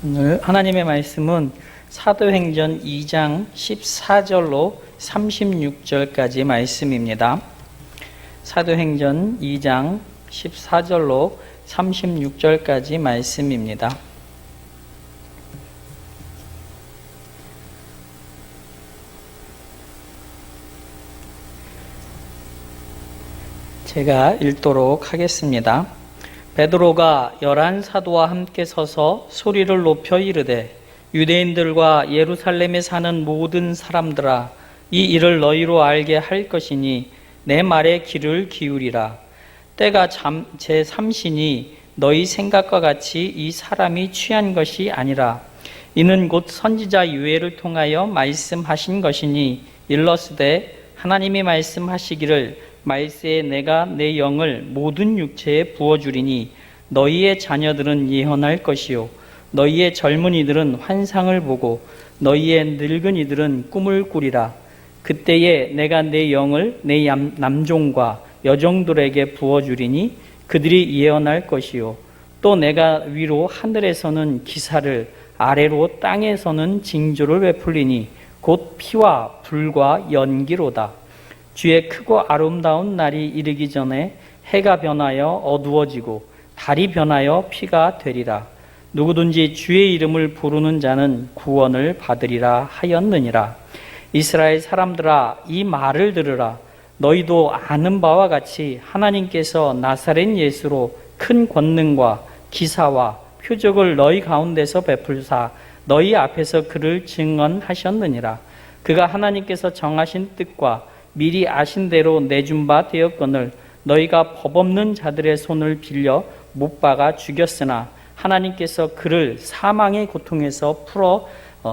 오늘 하나님의 말씀은 사도행전 2장 14절로 36절까지 말씀입니다. 사도행전 2장 14절로 36절까지 말씀입니다. 제가 읽도록 하겠습니다. 베드로가 11 사도와 함께 서서 소리를 높여 이르되 유대인들과 예루살렘에 사는 모든 사람들아, 이 일을 너희로 알게 할 것이니 내 말에 귀를 기울이라. 때가 제3시니 너희 생각과 같이 이 사람이 취한 것이 아니라 이는 곧 선지자 요엘을 통하여 말씀하신 것이니 일러스되 하나님이 말씀하시기를 말세에 내가 내 영을 모든 육체에 부어주리니 너희의 자녀들은 예언할 것이요 너희의 젊은이들은 환상을 보고 너희의 늙은이들은 꿈을 꾸리라. 그때에 내가 내 영을 내 남종과 여종들에게 부어주리니 그들이 예언할 것이요 또 내가 위로 하늘에서는 기사를 아래로 땅에서는 징조를 베풀리니 곧 피와 불과 연기로다. 주의 크고 아름다운 날이 이르기 전에 해가 변하여 어두워지고 달이 변하여 피가 되리라. 누구든지 주의 이름을 부르는 자는 구원을 받으리라 하였느니라. 이스라엘 사람들아, 이 말을 들으라. 너희도 아는 바와 같이 하나님께서 나사렛 예수로 큰 권능과 기사와 표적을 너희 가운데서 베풀사 너희 앞에서 그를 증언하셨느니라. 그가 하나님께서 정하신 뜻과 미리 아신 대로 내준 바 되었거늘 너희가 법 없는 자들의 손을 빌려 못 박아 죽였으나 하나님께서 그를 사망의 고통에서 풀어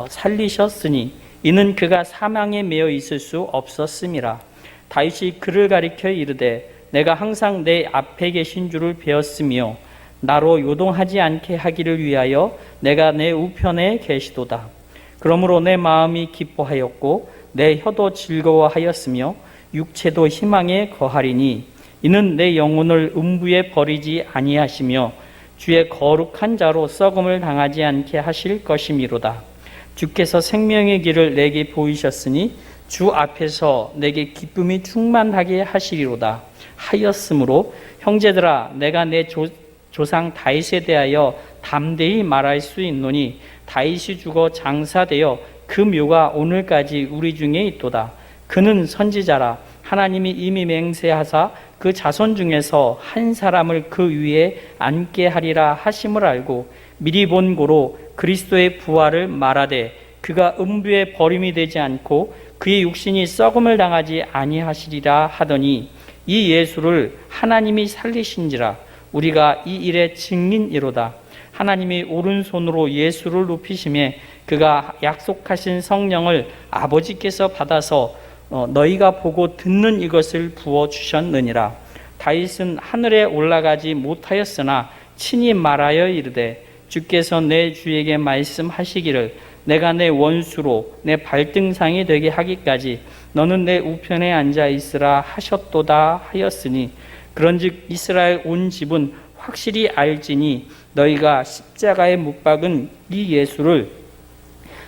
살리셨으니 이는 그가 사망에 매여 있을 수 없었음이라. 다윗이 그를 가리켜 이르되 내가 항상 내 앞에 계신 줄을 배웠으며 나로 요동하지 않게 하기를 위하여 내가 내 우편에 계시도다. 그러므로 내 마음이 기뻐하였고 내 혀도 즐거워하였으며 육체도 희망에 거하리니 이는 내 영혼을 음부에 버리지 아니하시며 주의 거룩한 자로 썩음을 당하지 않게 하실 것이미로다. 주께서 생명의 길을 내게 보이셨으니 주 앞에서 내게 기쁨이 충만하게 하시리로다 하였으므로 형제들아, 내가 내 조상 다윗에 대하여 담대히 말할 수 있노니 다윗이 죽어 장사되어 그 묘가 오늘까지 우리 중에 있도다. 그는 선지자라. 하나님이 이미 맹세하사 그 자손 중에서 한 사람을 그 위에 앉게 하리라 하심을 알고 미리 본 고로 그리스도의 부활을 말하되 그가 음부에 버림이 되지 않고 그의 육신이 썩음을 당하지 아니하시리라 하더니 이 예수를 하나님이 살리신지라. 우리가 이 일의 증인이로다. 하나님이 오른손으로 예수를 높이심에 그가 약속하신 성령을 아버지께서 받아서 너희가 보고 듣는 이것을 부어주셨느니라. 다윗은 하늘에 올라가지 못하였으나 친히 말하여 이르되 주께서 내 주에게 말씀하시기를 내가 내 원수로 내 발등상이 되게 하기까지 너는 내 우편에 앉아 있으라 하셨도다 하였으니 그런즉 이스라엘 온 집은 확실히 알지니 너희가 십자가에 못 박은 이 예수를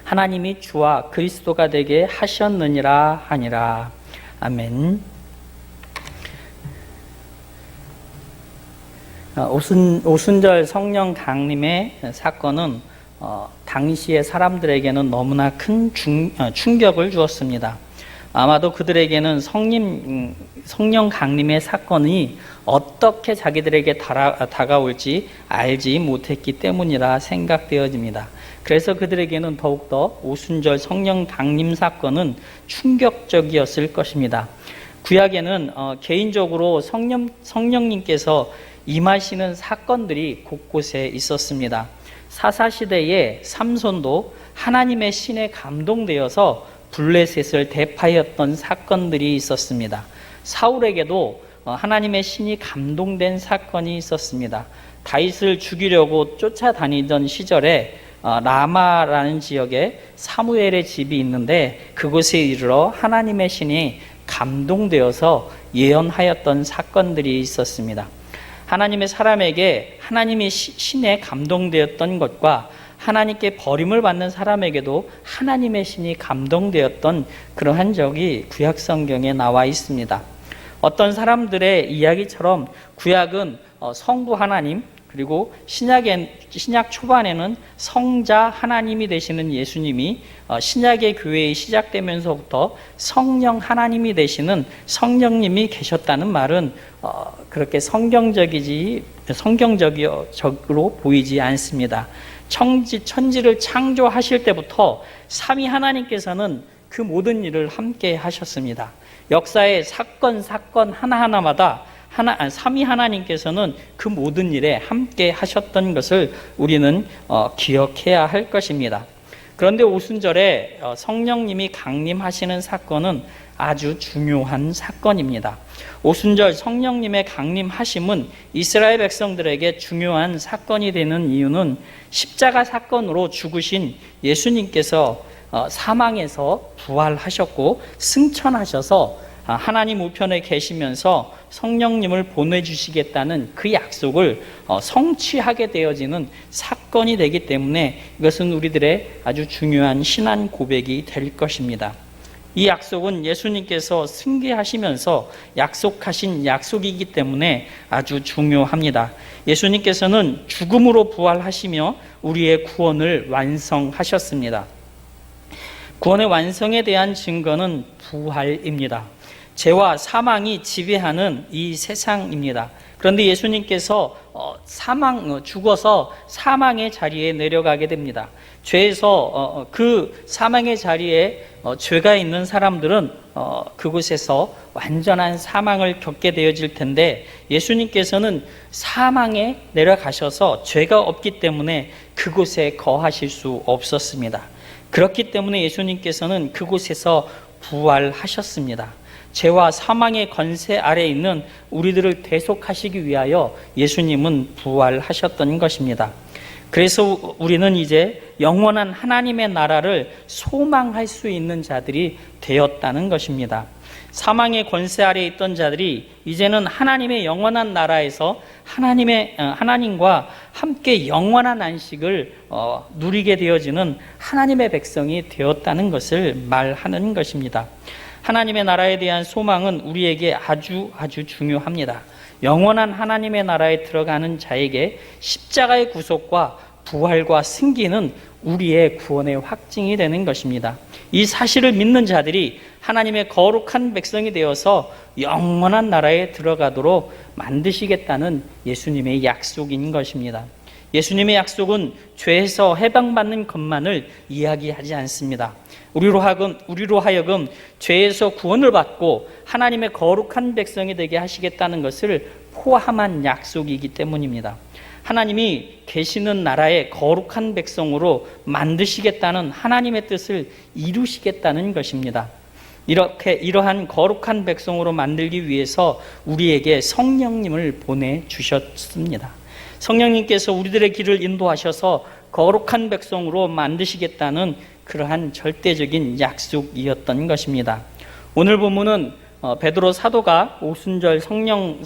하나님이 주와 그리스도가 되게 하셨느니라 하니라. 아멘. 오순절 성령 강림의 사건은 당시의 사람들에게는 너무나 큰 충격을 주었습니다. 아마도 그들에게는 성령 강림의 사건이 어떻게 자기들에게 다가올지 알지 못했기 때문이라 생각되어집니다. 그래서 그들에게는 더욱더 오순절 성령 강림 사건은 충격적이었을 것입니다. 구약에는 개인적으로 성령님께서 임하시는 사건들이 곳곳에 있었습니다. 사사시대에 삼손도 하나님의 신에 감동되어서 블레셋을 대파했던 사건들이 있었습니다. 사울에게도 하나님의 신이 감동된 사건이 있었습니다. 다윗을 죽이려고 쫓아다니던 시절에 라마라는 지역에 사무엘의 집이 있는데 그곳에 이르러 하나님의 신이 감동되어서 예언하였던 사건들이 있었습니다. 하나님의 사람에게 하나님의 신에 감동되었던 것과 하나님께 버림을 받는 사람에게도 하나님의 신이 감동되었던 그러한 적이 구약 성경에 나와 있습니다. 어떤 사람들의 이야기처럼 구약은 성부 하나님, 그리고 신약 초반에는 성자 하나님이 되시는 예수님이 신약의 교회에 시작되면서부터 성령 하나님이 되시는 성령님이 계셨다는 말은 그렇게 성경적으로 보이지 않습니다. 천지를 창조하실 때부터 삼위 하나님께서는 그 모든 일을 함께 하셨습니다. 역사의 사건 하나하나마다 삼위 하나님께서는 그 모든 일에 함께 하셨던 것을 우리는 기억해야 할 것입니다. 그런데 오순절에 성령님이 강림하시는 사건은 아주 중요한 사건입니다. 오순절 성령님의 강림하심은 이스라엘 백성들에게 중요한 사건이 되는 이유는 십자가 사건으로 죽으신 예수님께서 사망에서 부활하셨고 승천하셔서 하나님 우편에 계시면서 성령님을 보내주시겠다는 그 약속을 성취하게 되어지는 사건이 되기 때문에 이것은 우리들의 아주 중요한 신앙 고백이 될 것입니다. 이 약속은 예수님께서 승계하시면서 약속하신 약속이기 때문에 아주 중요합니다. 예수님께서는 죽음으로 부활하시며 우리의 구원을 완성하셨습니다. 구원의 완성에 대한 증거는 부활입니다. 죄와 사망이 지배하는 이 세상입니다. 그런데 예수님께서 죽어서 사망의 자리에 내려가게 됩니다. 죄에서 그 사망의 자리에 죄가 있는 사람들은 그곳에서 완전한 사망을 겪게 되어질 텐데, 예수님께서는 사망에 내려가셔서 죄가 없기 때문에 그곳에 거하실 수 없었습니다. 그렇기 때문에 예수님께서는 그곳에서 부활하셨습니다. 죄와 사망의 권세 아래에 있는 우리들을 대속하시기 위하여 예수님은 부활하셨던 것입니다. 그래서 우리는 이제 영원한 하나님의 나라를 소망할 수 있는 자들이 되었다는 것입니다. 사망의 권세 아래에 있던 자들이 이제는 하나님의 영원한 나라에서 하나님과 함께 영원한 안식을 누리게 되어지는 하나님의 백성이 되었다는 것을 말하는 것입니다. 하나님의 나라에 대한 소망은 우리에게 아주 중요합니다. 영원한 하나님의 나라에 들어가는 자에게 십자가의 구속과 부활과 승기는 우리의 구원의 확증이 되는 것입니다. 이 사실을 믿는 자들이 하나님의 거룩한 백성이 되어서 영원한 나라에 들어가도록 만드시겠다는 예수님의 약속인 것입니다. 예수님의 약속은 죄에서 해방받는 것만을 이야기하지 않습니다. 우리로 하여금 죄에서 구원을 받고 하나님의 거룩한 백성이 되게 하시겠다는 것을 포함한 약속이기 때문입니다. 하나님이 계시는 나라의 거룩한 백성으로 만드시겠다는 하나님의 뜻을 이루시겠다는 것입니다. 이러한 거룩한 백성으로 만들기 위해서 우리에게 성령님을 보내주셨습니다. 성령님께서 우리들의 길을 인도하셔서 거룩한 백성으로 만드시겠다는 그러한 절대적인 약속이었던 것입니다. 오늘 본문은 베드로 사도가 오순절 성령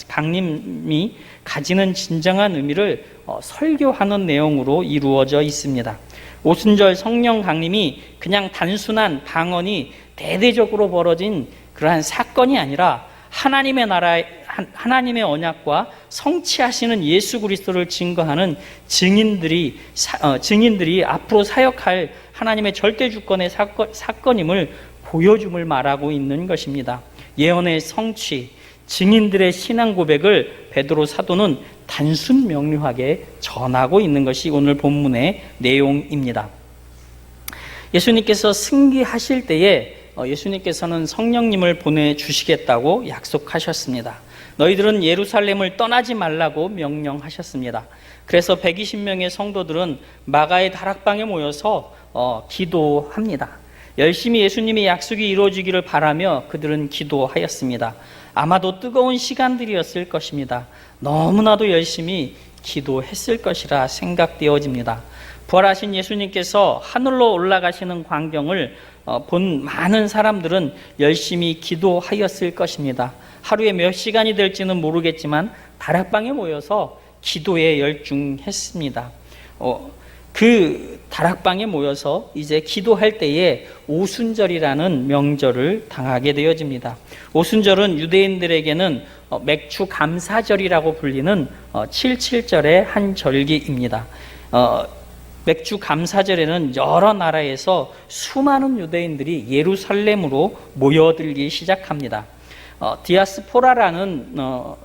강림이 가지는 진정한 의미를 설교하는 내용으로 이루어져 있습니다. 오순절 성령 강림이 그냥 단순한 방언이 대대적으로 벌어진 그러한 사건이 아니라 하나님의 언약과 성취하시는 예수 그리스도를 증거하는 증인들이 앞으로 사역할 하나님의 절대 주권의 사건임을 보여줌을 말하고 있는 것입니다. 예언의 성취, 증인들의 신앙 고백을 베드로 사도는 단순 명료하게 전하고 있는 것이 오늘 본문의 내용입니다. 예수님께서 승귀하실 때에 예수님께서는 성령님을 보내주시겠다고 약속하셨습니다. 너희들은 예루살렘을 떠나지 말라고 명령하셨습니다. 그래서 120명의 성도들은 마가의 다락방에 모여서 기도합니다. 열심히 예수님의 약속이 이루어지기를 바라며 그들은 기도하였습니다. 아마도 뜨거운 시간들이었을 것입니다. 너무나도 열심히 기도했을 것이라 생각되어집니다. 부활하신 예수님께서 하늘로 올라가시는 광경을 본 많은 사람들은 열심히 기도하였을 것입니다. 하루에 몇 시간이 될지는 모르겠지만 다락방에 모여서 기도에 열중했습니다. 그 다락방에 모여서 이제 기도할 때에 오순절이라는 명절을 당하게 되어집니다. 오순절은 유대인들에게는 맥주 감사절이라고 불리는 77절의 한 절기입니다. 맥주 감사절에는 여러 나라에서 수많은 유대인들이 예루살렘으로 모여들기 시작합니다. 디아스포라라는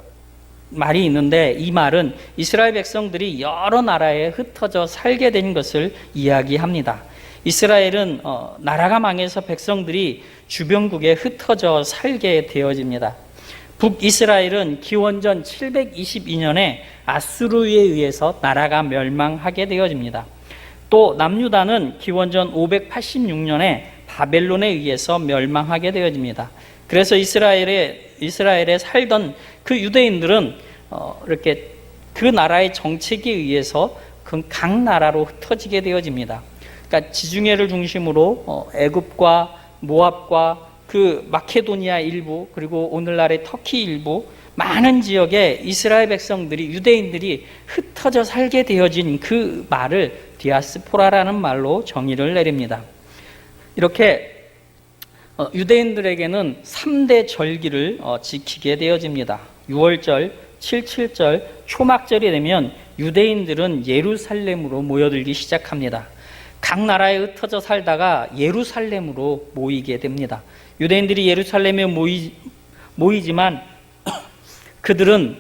말이 있는데, 이 말은 이스라엘 백성들이 여러 나라에 흩어져 살게 된 것을 이야기합니다. 이스라엘은 나라가 망해서 백성들이 주변국에 흩어져 살게 되어집니다. 북이스라엘은 기원전 722년에 아수르에 의해서 나라가 멸망하게 되어집니다. 또 남유다는 기원전 586년에 바벨론에 의해서 멸망하게 되어집니다. 그래서 이스라엘에 살던 그 유대인들은 이렇게 그 나라의 정책에 의해서 각 나라로 흩어지게 되어집니다. 그러니까 지중해를 중심으로 애굽과 모압과 그 마케도니아 일부, 그리고 오늘날의 터키 일부, 많은 지역에 이스라엘 백성들이, 유대인들이 흩어져 살게 되어진 그 말을 디아스포라라는 말로 정의를 내립니다. 이렇게 유대인들에게는 3대 절기를 지키게 되어집니다. 6월절, 77절, 초막절이 되면 유대인들은 예루살렘으로 모여들기 시작합니다. 각 나라에 흩어져 살다가 예루살렘으로 모이게 됩니다. 유대인들이 예루살렘에 모이지만 그들은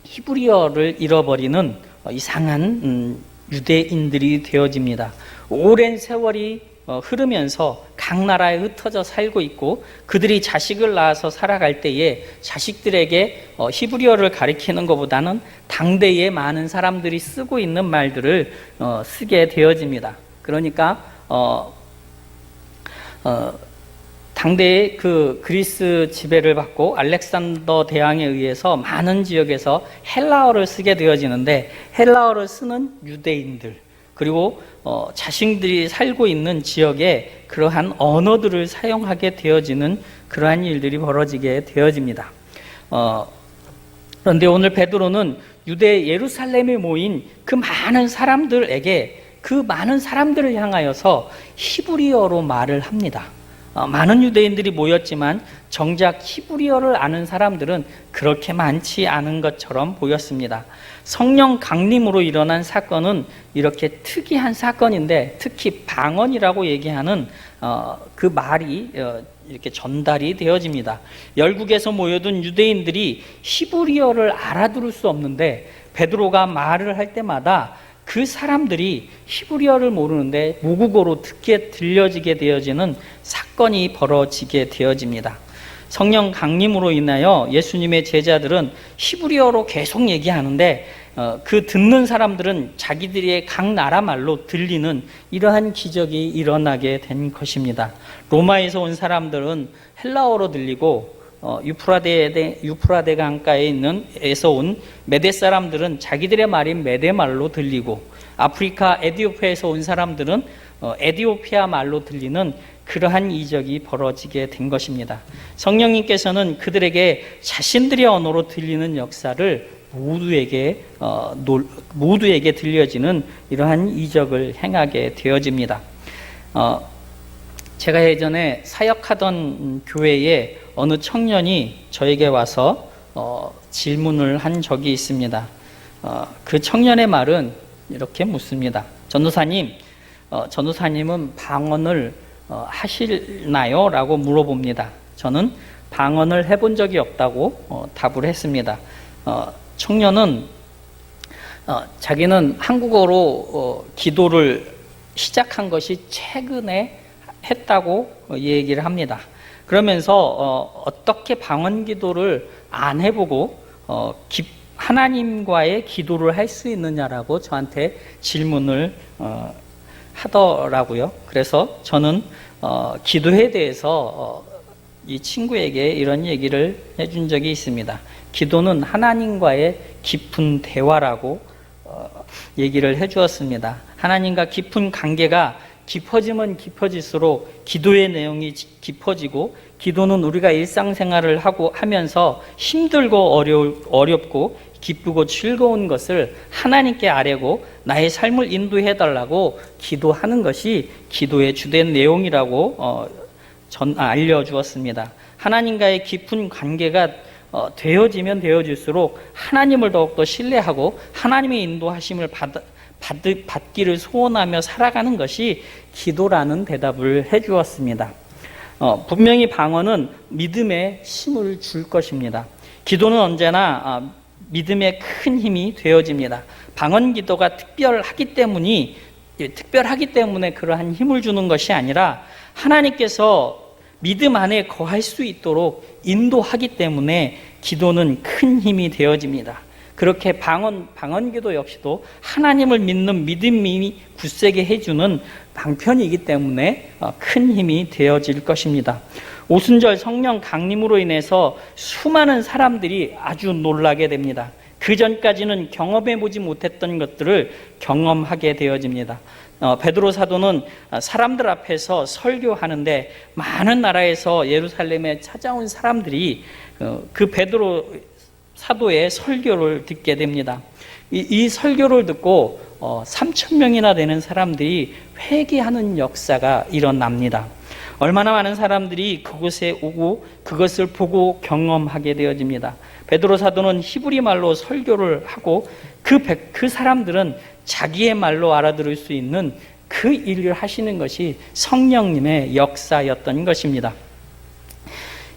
히브리어를 잃어버리는 이상한 유대인들이 되어집니다. 오랜 세월이 흐르면서 각 나라에 흩어져 살고 있고, 그들이 자식을 낳아서 살아갈 때에 자식들에게 히브리어를 가리키는 것보다는 당대에 많은 사람들이 쓰고 있는 말들을 쓰게 되어집니다. 그러니까 당대에 그 그리스 지배를 받고 알렉산더 대왕에 의해서 많은 지역에서 헬라어를 쓰게 되어지는데, 헬라어를 쓰는 유대인들, 그리고 자신들이 살고 있는 지역에 그러한 언어들을 사용하게 되어지는 그러한 일들이 벌어지게 되어집니다. 그런데 오늘 베드로는 유대 예루살렘에 모인 그 많은 사람들에게, 그 많은 사람들을 향하여서 히브리어로 말을 합니다. 많은 유대인들이 모였지만 정작 히브리어를 아는 사람들은 그렇게 많지 않은 것처럼 보였습니다. 성령 강림으로 일어난 사건은 이렇게 특이한 사건인데, 특히 방언이라고 얘기하는 그 말이 이렇게 전달이 되어집니다. 열국에서 모여든 유대인들이 히브리어를 알아들을 수 없는데, 베드로가 말을 할 때마다 그 사람들이 히브리어를 모르는데 모국어로 듣게 들려지게 되어지는 사건이 벌어지게 되어집니다. 성령 강림으로 인하여 예수님의 제자들은 히브리어로 계속 얘기하는데, 그 듣는 사람들은 자기들의 각 나라 말로 들리는 이러한 기적이 일어나게 된 것입니다. 로마에서 온 사람들은 헬라어로 들리고, 유프라데 강가에 있는 에서 온 메데 사람들은 자기들의 말인 메데 말로 들리고, 아프리카 에디오피아에서 온 사람들은 에디오피아 말로 들리는 그러한 이적이 벌어지게 된 것입니다. 성령님께서는 그들에게 자신들의 언어로 들리는 역사를 모두에게 들려지는 이러한 이적을 행하게 되어집니다. 제가 예전에 사역하던 교회에 어느 청년이 저에게 와서 질문을 한 적이 있습니다. 그 청년의 말은 이렇게 묻습니다. 전도사님은 방언을 하시나요? 라고 물어봅니다. 저는 방언을 해본 적이 없다고 답을 했습니다. 청년은 자기는 한국어로 기도를 시작한 것이 최근에 했다고 얘기를 합니다. 그러면서 어떻게 방언 기도를 안 해보고 하나님과의 기도를 할 수 있느냐라고 저한테 질문을 하더라고요. 그래서 저는 기도에 대해서 이 친구에게 이런 얘기를 해준 적이 있습니다. 기도는 하나님과의 깊은 대화라고 얘기를 해주었습니다. 하나님과 깊은 관계가 깊어지면 깊어질수록 기도의 내용이 깊어지고, 기도는 우리가 일상생활을 하면서 힘들고 어렵고 기쁘고 즐거운 것을 하나님께 아뢰고 나의 삶을 인도해달라고 기도하는 것이 기도의 주된 내용이라고 알려주었습니다. 하나님과의 깊은 관계가 되어지면 되어질수록 하나님을 더욱더 신뢰하고 하나님의 인도하심을 받기를 소원하며 살아가는 것이 기도라는 대답을 해주었습니다. 분명히 방언은 믿음에 힘을 줄 것입니다. 기도는 언제나 믿음의 큰 힘이 되어집니다. 방언 기도가 특별하기 때문에 그러한 힘을 주는 것이 아니라 하나님께서 믿음 안에 거할 수 있도록 인도하기 때문에 기도는 큰 힘이 되어집니다. 그렇게 방언 기도 역시도 하나님을 믿는 믿음이 굳세게 해주는 방편이기 때문에 큰 힘이 되어질 것입니다. 오순절 성령 강림으로 인해서 수많은 사람들이 아주 놀라게 됩니다. 그 전까지는 경험해보지 못했던 것들을 경험하게 되어집니다. 베드로 사도는 사람들 앞에서 설교하는데 많은 나라에서 예루살렘에 찾아온 사람들이 그 베드로 사도의 설교를 듣게 됩니다. 이 설교를 듣고 3,000명이나 되는 사람들이 회개하는 역사가 일어납니다. 얼마나 많은 사람들이 그곳에 오고 그것을 보고 경험하게 되어집니다. 베드로 사도는 히브리 말로 설교를 하고 그 사람들은 자기의 말로 알아들을 수 있는 그 일을 하시는 것이 성령님의 역사였던 것입니다.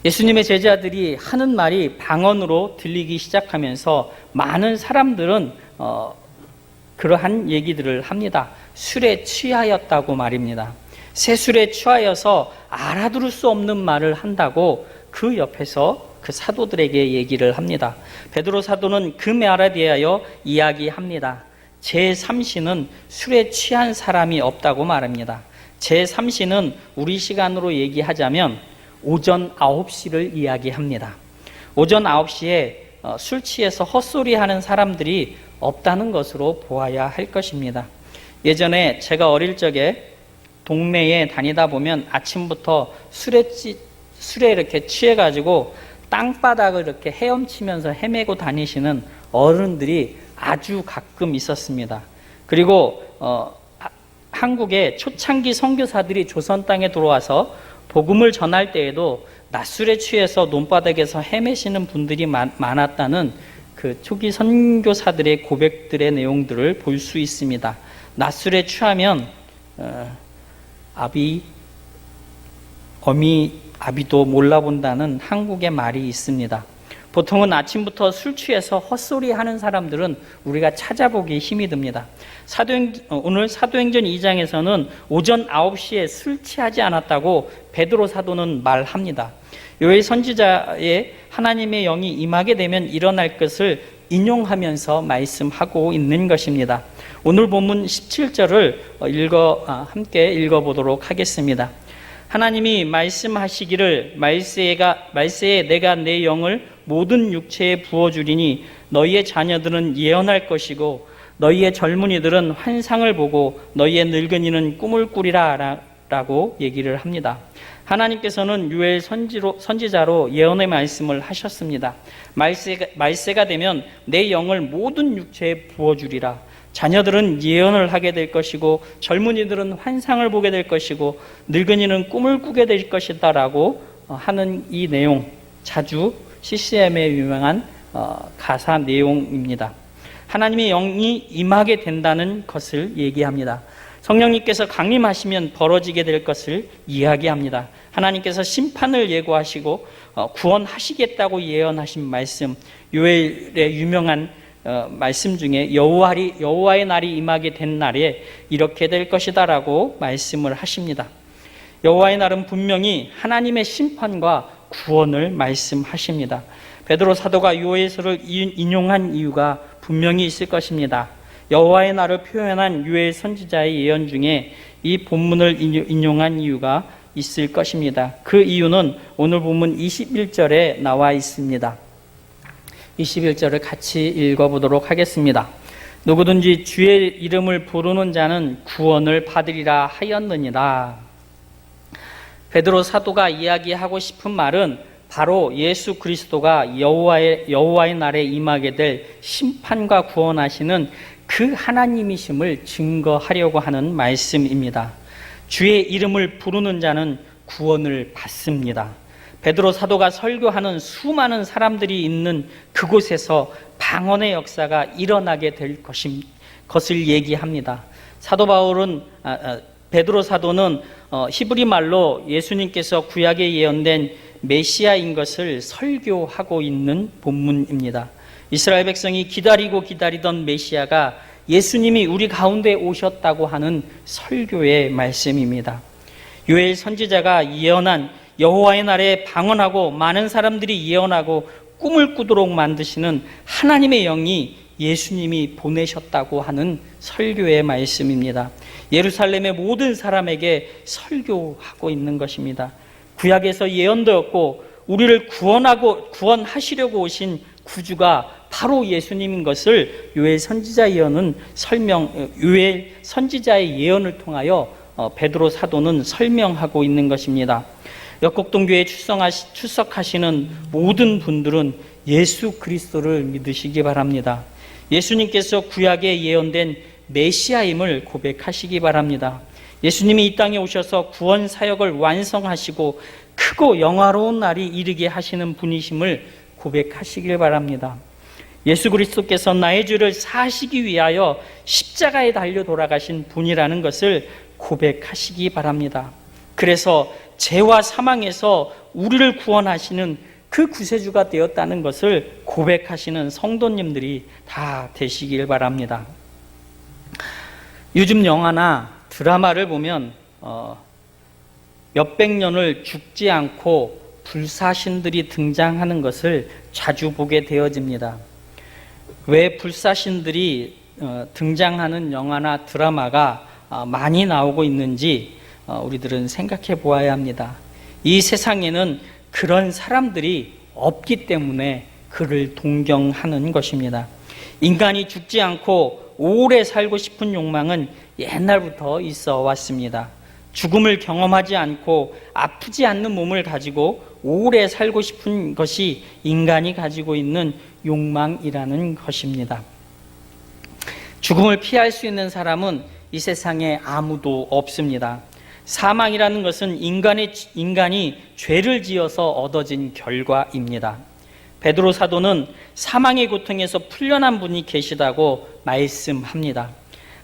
예수님의 제자들이 하는 말이 방언으로 들리기 시작하면서 많은 사람들은 그러한 얘기들을 합니다. 술에 취하였다고 말입니다. 새 술에 취하여서 알아들을 수 없는 말을 한다고 그 옆에서 그 사도들에게 얘기를 합니다. 베드로 사도는 그 말에 대하여 이야기합니다. 제3시는 술에 취한 사람이 없다고 말합니다. 제3시는 우리 시간으로 얘기하자면 오전 9시를 이야기합니다. 오전 9시에 술 취해서 헛소리하는 사람들이 없다는 것으로 보아야 할 것입니다. 예전에 제가 어릴 적에 동네에 다니다 보면 아침부터 술에 이렇게 취해가지고 땅바닥을 이렇게 헤엄치면서 헤매고 다니시는 어른들이 아주 가끔 있었습니다. 그리고 한국의 초창기 선교사들이 조선 땅에 들어와서 복음을 전할 때에도 낮술에 취해서 논바닥에서 헤매시는 분들이 많았다는 그 초기 선교사들의 고백들의 내용들을 볼 수 있습니다. 낮술에 취하면 아비도 몰라본다는 한국의 말이 있습니다. 보통은 아침부터 술 취해서 헛소리하는 사람들은 우리가 찾아보기 힘이 듭니다. 오늘 사도행전 2장에서는 오전 9시에 술 취하지 않았다고 베드로 사도는 말합니다. 요엘 선지자의 하나님의 영이 임하게 되면 일어날 것을 인용하면서 말씀하고 있는 것입니다. 오늘 본문 17절을 함께 읽어보도록 하겠습니다. 하나님이 말씀하시기를 말세에 내가 내 영을 모든 육체에 부어주리니 너희의 자녀들은 예언할 것이고 너희의 젊은이들은 환상을 보고 너희의 늙은이는 꿈을 꾸리라 라고 얘기를 합니다. 하나님께서는 요엘 선지자로 예언의 말씀을 하셨습니다. 말세가 되면 내 영을 모든 육체에 부어주리라. 자녀들은 예언을 하게 될 것이고 젊은이들은 환상을 보게 될 것이고 늙은이는 꿈을 꾸게 될 것이다 라고 하는 이 내용, 자주 CCM에 유명한 가사 내용입니다. 하나님의 영이 임하게 된다는 것을 얘기합니다. 성령님께서 강림하시면 벌어지게 될 것을 이야기합니다. 하나님께서 심판을 예고하시고 구원하시겠다고 예언하신 말씀, 요엘의 유명한 말씀 중에 여호와의 날이 임하게 된 날에 이렇게 될 것이다 라고 말씀을 하십니다. 여호와의 날은 분명히 하나님의 심판과 구원을 말씀하십니다. 베드로 사도가 요엘서를 인용한 이유가 분명히 있을 것입니다. 여호와의 날을 표현한 요엘 선지자의 예언 중에 이 본문을 인용한 이유가 있을 것입니다. 그 이유는 오늘 본문 21절에 나와 있습니다. 21절을 같이 읽어보도록 하겠습니다. 누구든지 주의 이름을 부르는 자는 구원을 받으리라 하였느니라. 베드로 사도가 이야기하고 싶은 말은 바로 예수 그리스도가 여호와의 날에 임하게 될 심판과 구원하시는 그 하나님이심을 증거하려고 하는 말씀입니다. 주의 이름을 부르는 자는 구원을 받습니다. 베드로 사도가 설교하는 수많은 사람들이 있는 그곳에서 방언의 역사가 일어나게 될 것을 얘기합니다. 사도 바울은 베드로 사도는 히브리 말로 예수님께서 구약에 예언된 메시아인 것을 설교하고 있는 본문입니다. 이스라엘 백성이 기다리고 기다리던 메시아가 예수님이 우리 가운데 오셨다고 하는 설교의 말씀입니다. 요엘 선지자가 예언한 여호와의 날에 방언하고 많은 사람들이 예언하고 꿈을 꾸도록 만드시는 하나님의 영이 예수님이 보내셨다고 하는 설교의 말씀입니다. 예루살렘의 모든 사람에게 설교하고 있는 것입니다. 구약에서 예언되었고 우리를 구원하시려고 오신 구주가 바로 예수님인 것을 요엘 선지자의 예언을 통하여 베드로 사도는 설명하고 있는 것입니다. 역곡동교회에 출석하시는 모든 분들은 예수 그리스도를 믿으시기 바랍니다. 예수님께서 구약에 예언된 메시아임을 고백하시기 바랍니다. 예수님이 이 땅에 오셔서 구원 사역을 완성하시고 크고 영화로운 날이 이르게 하시는 분이심을 고백하시길 바랍니다. 예수 그리스도께서 나의 죄를 사시기 위하여 십자가에 달려 돌아가신 분이라는 것을 고백하시기 바랍니다. 그래서 죄와 사망에서 우리를 구원하시는 그 구세주가 되었다는 것을 고백하시는 성도님들이 다 되시길 바랍니다. 요즘 영화나 드라마를 보면 몇백 년을 죽지 않고 불사신들이 등장하는 것을 자주 보게 되어집니다. 왜 불사신들이 등장하는 영화나 드라마가 많이 나오고 있는지 우리들은 생각해 보아야 합니다. 이 세상에는 그런 사람들이 없기 때문에 그를 동경하는 것입니다. 인간이 죽지 않고 오래 살고 싶은 욕망은 옛날부터 있어 왔습니다. 죽음을 경험하지 않고 아프지 않는 몸을 가지고 오래 살고 싶은 것이 인간이 가지고 있는 욕망이라는 것입니다. 죽음을 피할 수 있는 사람은 이 세상에 아무도 없습니다. 사망이라는 것은 인간이 죄를 지어서 얻어진 결과입니다. 베드로 사도는 사망의 고통에서 풀려난 분이 계시다고 말씀합니다.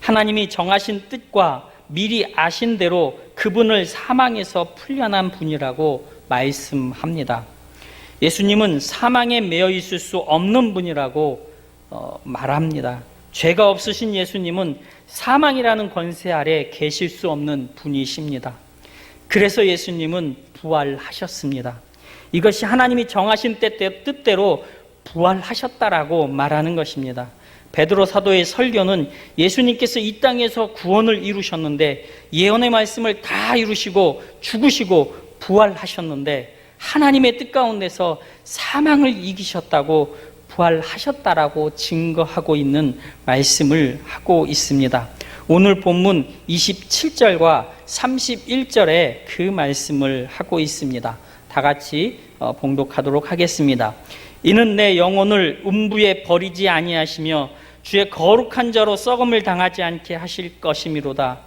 하나님이 정하신 뜻과 미리 아신 대로 그분을 사망에서 풀려난 분이라고 말씀합니다. 예수님은 사망에 매여 있을 수 없는 분이라고 말합니다. 죄가 없으신 예수님은 사망이라는 권세 아래 계실 수 없는 분이십니다. 그래서 예수님은 부활하셨습니다. 이것이 하나님이 정하신 뜻대로 부활하셨다라고 말하는 것입니다. 베드로 사도의 설교는 예수님께서 이 땅에서 구원을 이루셨는데 예언의 말씀을 다 이루시고 죽으시고 부활하셨는데 하나님의 뜻 가운데서 사망을 이기셨다고 부활하셨다라고 증거하고 있는 말씀을 하고 있습니다. 오늘 본문 27절과 31절에 그 말씀을 하고 있습니다. 다 같이 봉독하도록 하겠습니다. 이는 내 영혼을 음부에 버리지 아니하시며 주의 거룩한 자로 썩음을 당하지 않게 하실 것이미로다.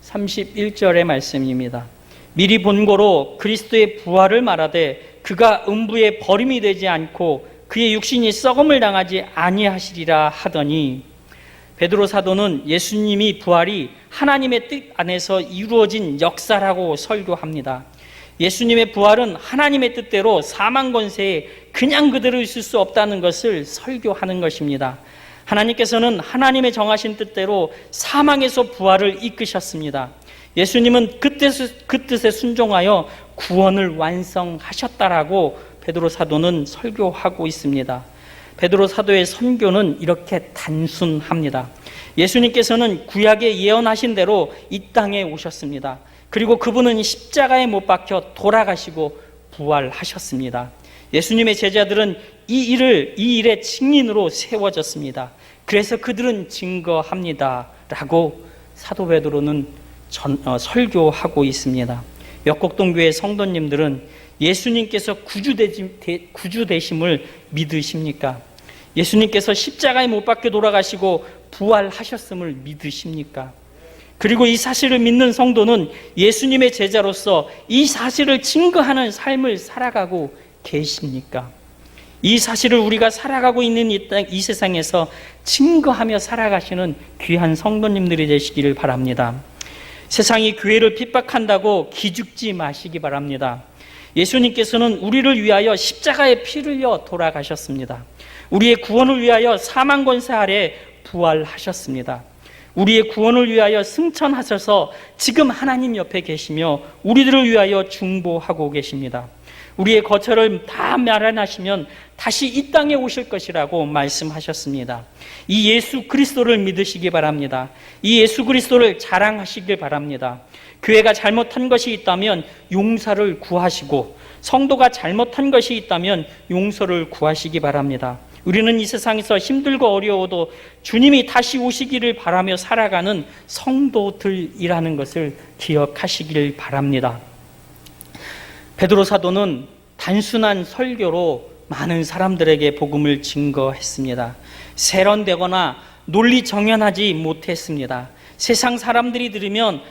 31절의 말씀입니다. 미리 본고로 그리스도의 부활을 말하되 그가 음부에 버림이 되지 않고 그의 육신이 썩음을 당하지 아니하시리라 하더니, 베드로 사도는 예수님이 부활이 하나님의 뜻 안에서 이루어진 역사라고 설교합니다. 예수님의 부활은 하나님의 뜻대로 사망 권세에 그냥 그대로 있을 수 없다는 것을 설교하는 것입니다. 하나님께서는 하나님의 정하신 뜻대로 사망에서 부활을 이끄셨습니다. 예수님은 그 뜻에 순종하여 구원을 완성하셨다라고 베드로 사도는 설교하고 있습니다. 베드로 사도의 선교는 이렇게 단순합니다. 예수님께서는 구약에 예언하신 대로 이 땅에 오셨습니다. 그리고 그분은 십자가에 못 박혀 돌아가시고 부활하셨습니다. 예수님의 제자들은 이 일의 증인으로 세워졌습니다. 그래서 그들은 증거합니다 라고 사도 베드로는 설교하고 있습니다. 역곡동교회 성도님들은 예수님께서 구주 되심을 믿으십니까? 예수님께서 십자가에 못 박혀 돌아가시고 부활하셨음을 믿으십니까? 그리고 이 사실을 믿는 성도는 예수님의 제자로서 이 사실을 증거하는 삶을 살아가고 계십니까? 이 사실을 우리가 살아가고 있는 이 세상에서 증거하며 살아가시는 귀한 성도님들이 되시기를 바랍니다. 세상이 교회를 핍박한다고 기죽지 마시기 바랍니다. 예수님께서는 우리를 위하여 십자가에 피를 흘려 돌아가셨습니다. 우리의 구원을 위하여 사망 권세 아래 부활하셨습니다. 우리의 구원을 위하여 승천하셔서 지금 하나님 옆에 계시며 우리들을 위하여 중보하고 계십니다. 우리의 거처를 다 마련하시면 다시 이 땅에 오실 것이라고 말씀하셨습니다. 이 예수 그리스도를 믿으시기 바랍니다. 이 예수 그리스도를 자랑하시길 바랍니다. 교회가 잘못한 것이 있다면 용서를 구하시고 성도가 잘못한 것이 있다면 용서를 구하시기 바랍니다. 우리는 이 세상에서 힘들고 어려워도 주님이 다시 오시기를 바라며 살아가는 성도들이라는 것을 기억하시길 바랍니다. 베드로 사도는 단순한 설교로 많은 사람들에게 복음을 증거했습니다. 세련되거나 논리 정연하지 못했습니다. 세상 사람들이 들으면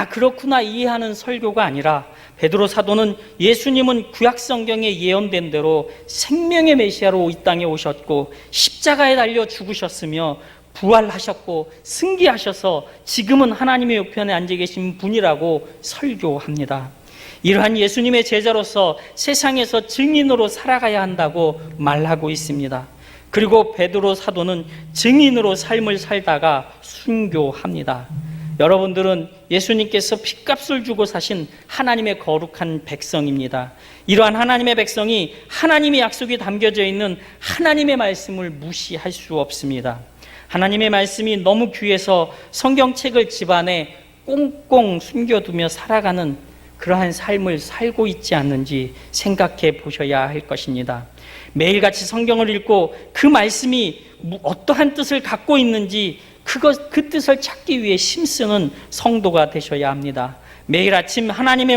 그렇구나 이해하는 설교가 아니라 베드로 사도는 예수님은 구약 성경에 예언된 대로 생명의 메시아로 이 땅에 오셨고 십자가에 달려 죽으셨으며 부활하셨고 승리하셔서 지금은 하나님의 우편에 앉아 계신 분이라고 설교합니다. 이러한 예수님의 제자로서 세상에서 증인으로 살아가야 한다고 말하고 있습니다. 그리고 베드로 사도는 증인으로 삶을 살다가 순교합니다. 여러분들은 예수님께서 핏값을 주고 사신 하나님의 거룩한 백성입니다. 이러한 하나님의 백성이 하나님의 약속이 담겨져 있는 하나님의 말씀을 무시할 수 없습니다. 하나님의 말씀이 너무 귀해서 성경책을 집안에 꽁꽁 숨겨두며 살아가는 그러한 삶을 살고 있지 않는지 생각해 보셔야 할 것입니다. 매일같이 성경을 읽고 그 말씀이 어떠한 뜻을 갖고 있는지 그 뜻을 찾기 위해 힘쓰는 성도가 되셔야 합니다. 매일 아침 하나님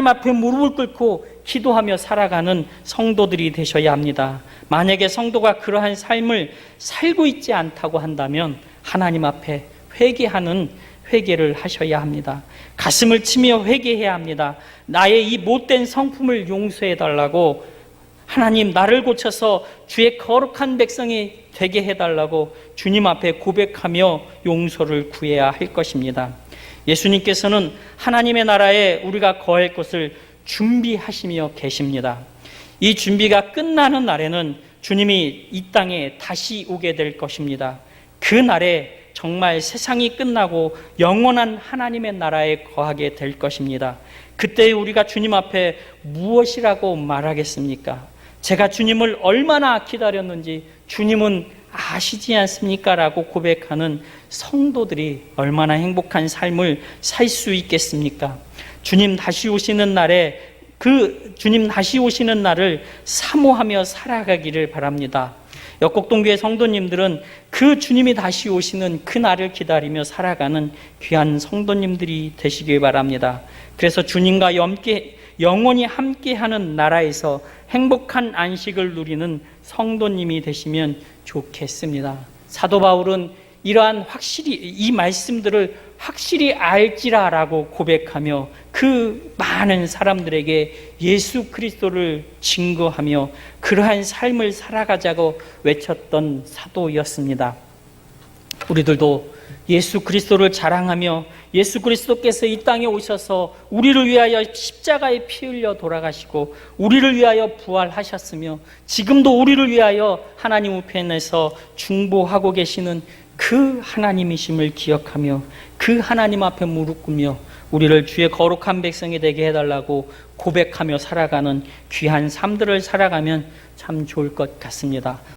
앞에 무릎을 꿇고 기도하며 살아가는 성도들이 되셔야 합니다. 만약에 성도가 그러한 삶을 살고 있지 않다고 한다면 하나님 앞에 회개를 하셔야 합니다. 가슴을 치며 회개해야 합니다. 나의 이 못된 성품을 용서해 달라고, 하나님 나를 고쳐서 주의 거룩한 백성이 되게 해달라고 주님 앞에 고백하며 용서를 구해야 할 것입니다. 예수님께서는 하나님의 나라에 우리가 거할 것을 준비하시며 계십니다. 이 준비가 끝나는 날에는 주님이 이 땅에 다시 오게 될 것입니다. 그 날에 정말 세상이 끝나고 영원한 하나님의 나라에 거하게 될 것입니다. 그때 우리가 주님 앞에 무엇이라고 말하겠습니까? 제가 주님을 얼마나 기다렸는지 주님은 아시지 않습니까? 라고 고백하는 성도들이 얼마나 행복한 삶을 살 수 있겠습니까? 주님 다시 오시는 날에 주님 다시 오시는 날을 사모하며 살아가기를 바랍니다. 역곡동교회 성도님들은 그 주님이 다시 오시는 그 날을 기다리며 살아가는 귀한 성도님들이 되시길 바랍니다. 그래서 주님과 영원히 함께하는 나라에서 행복한 안식을 누리는 성도님이 되시면 좋겠습니다. 사도 바울은 이 말씀들을 확실히 알지라라고 고백하며 그 많은 사람들에게 예수 그리스도를 증거하며 그러한 삶을 살아가자고 외쳤던 사도였습니다. 우리들도 예수 그리스도를 자랑하며 예수 그리스도께서 이 땅에 오셔서 우리를 위하여 십자가에 피 흘려 돌아가시고 우리를 위하여 부활하셨으며 지금도 우리를 위하여 하나님 우편에서 중보하고 계시는 그 하나님이심을 기억하며 그 하나님 앞에 무릎 꿇며 우리를 주의 거룩한 백성이 되게 해달라고 고백하며 살아가는 귀한 삶들을 살아가면 참 좋을 것 같습니다.